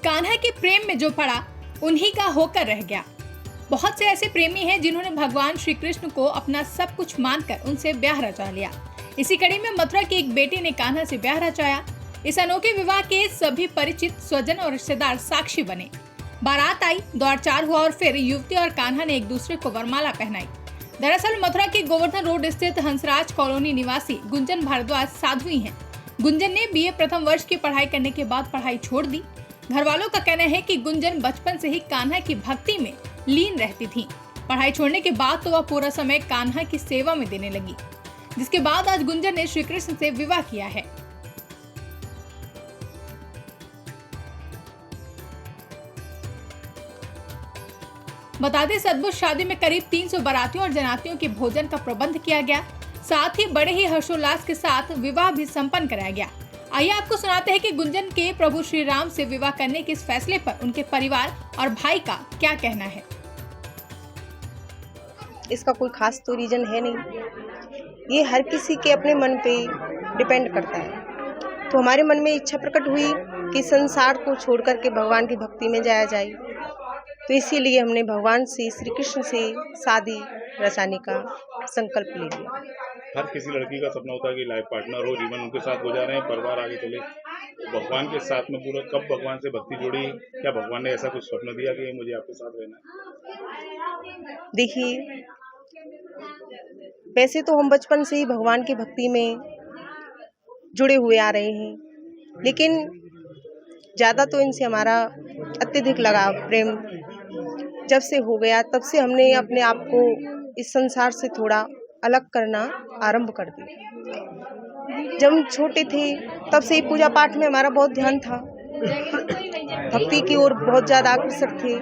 कान्हा के प्रेम में जो पड़ा उन्हीं का होकर रह गया। बहुत से ऐसे प्रेमी हैं जिन्होंने भगवान श्री कृष्ण को अपना सब कुछ मानकर उनसे ब्याह रचा लिया। इसी कड़ी में मथुरा की एक बेटी ने कान्हा से ब्याह रचाया। इस अनोखे विवाह के सभी परिचित स्वजन और रिश्तेदार साक्षी बने। बारात आई, दौड़ चार हुआ और फिर युवती और कान्हा ने एक दूसरे को वरमाला पहनाई। दरअसल मथुरा के गोवर्धन रोड स्थित हंसराज कॉलोनी निवासी गुंजन भारद्वाज साध्वी हैं। गुंजन ने बीए प्रथम वर्ष की पढ़ाई करने के बाद पढ़ाई छोड़ दी। घर वालों का कहना है कि गुंजन बचपन से ही कान्हा की भक्ति में लीन रहती थी। पढ़ाई छोड़ने के बाद तो वह पूरा समय कान्हा की सेवा में देने लगी, जिसके बाद आज गुंजन ने श्री कृष्ण से विवाह किया है। बता दें, इस अद्भुत शादी में करीब 300 बारातियों और जनातियों के भोजन का प्रबंध किया गया। साथ ही बड़े ही हर्षोल्लास के साथ विवाह भी संपन्न कराया गया। आइए आपको सुनाते हैं कि गुंजन के प्रभु श्री राम से विवाह करने के इस फैसले पर उनके परिवार और भाई का क्या कहना है। इसका कोई खास तो रीजन है नहीं, ये हर किसी के अपने मन पे डिपेंड करता है। तो हमारे मन में इच्छा प्रकट हुई कि संसार को छोड़ करके भगवान की भक्ति में जाया जाए, तो इसीलिए हमने भगवान से, श्री कृष्ण से शादी रचाने का संकल्प ले लिया। हर किसी लड़की का सपना होता है कि लाइफ पार्टनर हो, जीवन उनके साथ हो जा रहे हैं, परिवार आगे चले। भगवान के साथ में पूरा कब भगवान से भक्ति जुड़ी? क्या भगवान ने ऐसा कुछ स्वप्न दिया कि मुझे आपके साथ रहना है? देखिए, वैसे तो हम बचपन से ही भगवान की भक्ति में जुड़े हुए आ रहे हैं, लेकिन ज़्यादा तो इनसे हमारा अत्यधिक लगाव, प्रेम जब से हो गया, तब से हमने अपने आप को इस संसार से थोड़ा अलग करना आरंभ कर दिया। जब हम छोटे थे तब से ही पूजा पाठ में हमारा बहुत ध्यान था, भक्ति की ओर बहुत ज़्यादा अग्रसर थे।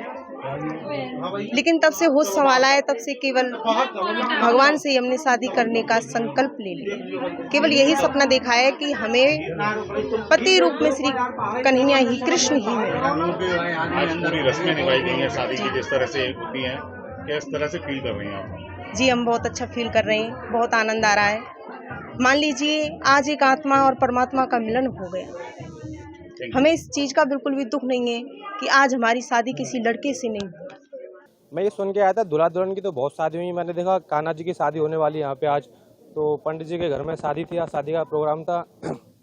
लेकिन तब से होश संभाला है, तब से केवल भगवान से हमने शादी करने का संकल्प ले लिया। केवल यही सपना देखा है कि हमें पति रूप में श्री कन्हैया ही, कृष्ण ही मिले। आज पूरी रस्में निभाई गई हैं शादी की, जिस तरह से होती हैं, किस तरह से फील कर रही हैं आप? जी, हम बहुत अच्छा फील कर रहे हैं, बहुत आनंद आ रहा है। मान लीजिए आज एक आत्मा और परमात्मा का मिलन हो गया। हमें इस चीज़ का बिल्कुल भी दुख नहीं है कि आज हमारी शादी किसी लड़के से नहीं। मैं ये सुन के आया था, दूल्हा दुल्हन की तो बहुत शादी हुई। मैंने देखा कान्हा जी की शादी होने वाली यहाँ पे आज, तो पंडित जी के घर में शादी थी, आज शादी का प्रोग्राम था,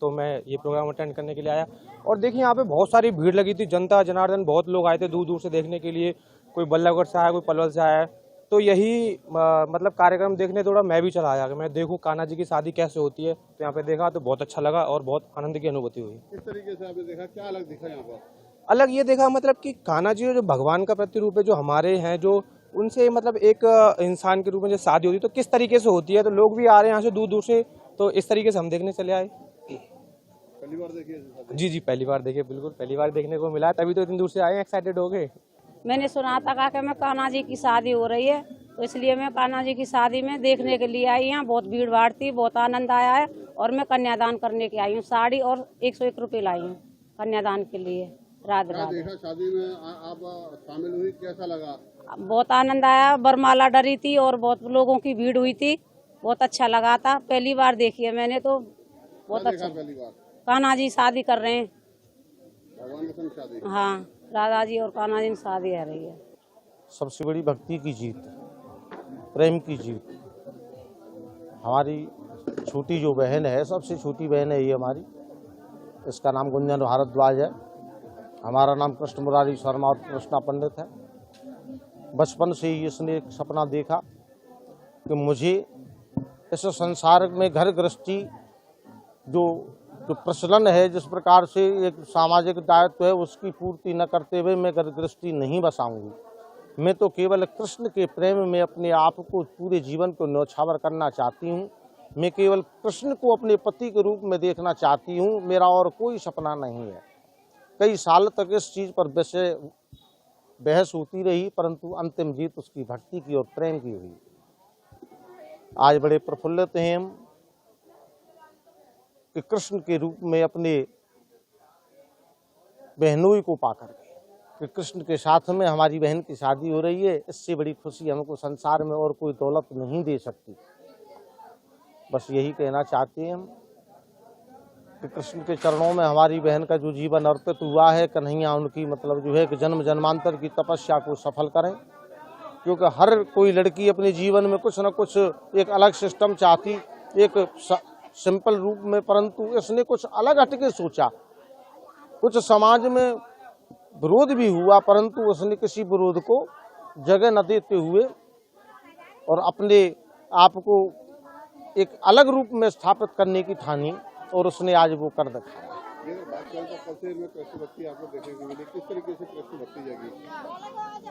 तो मैं ये प्रोग्राम अटेंड करने के लिए आया। और देखिए यहाँ पे बहुत सारी भीड़ लगी थी, जनता जनार्दन, बहुत लोग आए थे दूर दूर से देखने के लिए। कोई बल्लभगढ़ से आया, कोई पलवल से आया। तो यही मतलब कार्यक्रम देखने थोड़ा मैं भी चला आया कि मैं देखूं कान्हा जी की शादी कैसे होती है। तो यहाँ पे देखा तो बहुत अच्छा लगा और बहुत आनंद की अनुभूति हुई। किस तरीके से आपने देखा, क्या अलग दिखा यहाँ पर? अलग ये देखा मतलब कि कान्हा जी जो भगवान का प्रतिरूप है, जो हमारे हैं, जो उनसे मतलब एक इंसान के रूप में जो शादी होती है तो किस तरीके से होती है। तो लोग भी आ रहे हैं यहाँ से दूर दूर से, तो इस तरीके से हम देखने चले आए। पहली बार देखिए? जी, पहली बार देखे, बिल्कुल पहली बार देखने को मिला, तभी तो इतनी दूर से आए, एक्साइटेड हो गए। मैंने सुना था कि मैं कान्हा जी की शादी हो रही है, तो इसलिए मैं कान्हा जी की शादी में देखने के लिए आई। यहाँ बहुत भीड़ भाड़ थी, बहुत आनंद आया है और मैं कन्यादान करने के आई हूँ। साड़ी और 101 रुपये लाई हूँ कन्यादान के लिए। रात देखा शादी में आप शामिल हुई, कैसा लगा? बहुत आनंद आया। बरमाला डरी थी और बहुत लोगों की भीड़ हुई थी, बहुत अच्छा लगा था। पहली बार देखी है मैंने, तो बहुत अच्छा। पहली बार कान्हा जी शादी कर रहे हैं, भगवान के संग शादी? हाँ, राधा जी और कान्हा जी शादी है रही है। सबसे बड़ी भक्ति की जीत, प्रेम की जीत। हमारी छोटी जो बहन है, सबसे छोटी बहन है ये हमारी, इसका नाम गुंजन भारद्वाज है। हमारा नाम कृष्ण मुरारी शर्मा और कृष्णा पंडित है। बचपन से ही इसने एक सपना देखा कि मुझे इस संसार में घर गृहस्थी जो प्रचलन है, जिस प्रकार से एक सामाजिक दायित्व है, उसकी पूर्ति न करते हुए मैं घर गृहस्थी नहीं बसाऊंगी। मैं तो केवल कृष्ण के प्रेम में अपने आप को, पूरे जीवन को न्यौछावर करना चाहती हूँ। मैं केवल कृष्ण को अपने पति के रूप में देखना चाहती हूँ, मेरा और कोई सपना नहीं है। कई साल तक इस चीज़ पर बहस होती रही, परंतु अंतिम जीत उसकी भक्ति की और प्रेम की हुई। आज बड़े प्रफुल्लित हैं हम कि कृष्ण के रूप में अपने बहनोई को पाकर कि कृष्ण के साथ में हमारी बहन की शादी हो रही है। इससे बड़ी खुशी हमको संसार में और कोई दौलत नहीं दे सकती। बस यही कहना चाहते हैं हम कि कृष्ण के चरणों में हमारी बहन का जो जीवन अर्पित हुआ है, कन्हैया उनकी मतलब जो है कि जन्म जन्मांतर की तपस्या को सफल करें, क्योंकि हर कोई लड़की अपने जीवन में कुछ न कुछ एक अलग सिस्टम चाहती, एक सिंपल रूप में, परंतु इसने कुछ अलग हटके सोचा। कुछ समाज में विरोध भी हुआ, परंतु उसने किसी विरोध को जगह न देते हुए और अपने आप को एक अलग रूप में स्थापित करने की ठानी, और उसने आज वो कर दिखाया।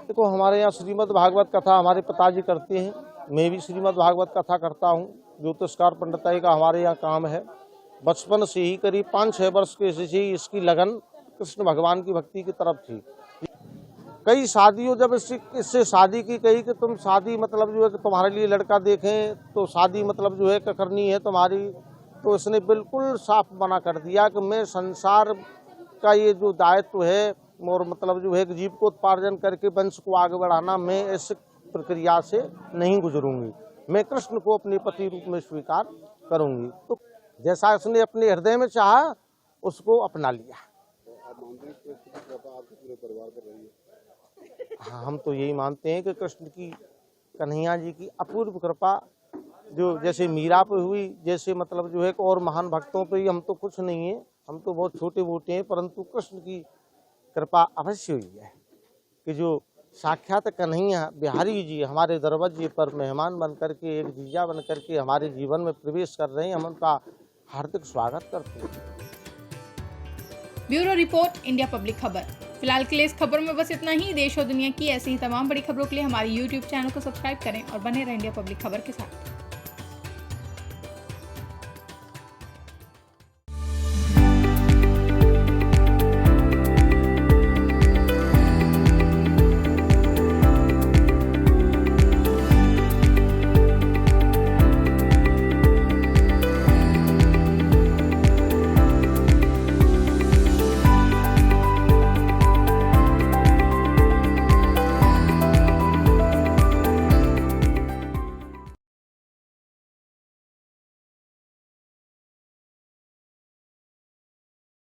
देखो, हमारे यहाँ श्रीमद् भागवत कथा हमारे पिताजी करते हैं, मैं भी श्रीमद् भागवत कथा करता हूँ। ज्योतिषकार पंडिताई का हमारे यहाँ काम है। बचपन से ही करीब 5-6 वर्ष के से ही इसकी लगन कृष्ण भगवान की भक्ति की तरफ थी। कई शादियों जब इससे शादी की कही कि तुम शादी मतलब जो है कि तुम्हारे लिए लड़का देखें तो शादी मतलब जो है कि करनी है तुम्हारी, तो इसने बिल्कुल साफ मना कर दिया कि मैं संसार का ये जो दायित्व है और मतलब जो है कि जीविकोत्पादन करके वंश को आगे बढ़ाना, मैं इस प्रक्रिया से नहीं गुजरूंगी। मैं कृष्ण को अपने पति रूप में स्वीकार करूंगी। तो जैसा इसने अपने हृदय में चाहा उसको अपना लिया। हाँ, हम तो यही मानते हैं कि कृष्ण की, कन्हैया जी की अपूर्व कृपा जो जैसे मीरा पे हुई, जैसे मतलब जो है कि और महान भक्तों पे ही, हम तो कुछ नहीं है, हम तो बहुत छोटे मोटे हैं, परंतु कृष्ण की कृपा अवश्य हुई है कि जो साक्षात कन्हैया बिहारी जी हमारे दरवाजे पर मेहमान बन करके, एक जीजा बन करके हमारे जीवन में प्रवेश कर रहे हैं, हम उनका हार्दिक स्वागत करते हैं। ब्यूरो रिपोर्ट, इंडिया पब्लिक खबर। फिलहाल के लिए इस खबर में बस इतना ही। देश और दुनिया की ऐसी ही तमाम बड़ी खबरों के लिए हमारे YouTube चैनल को सब्सक्राइब करें और बने रहें इंडिया पब्लिक खबर के साथ।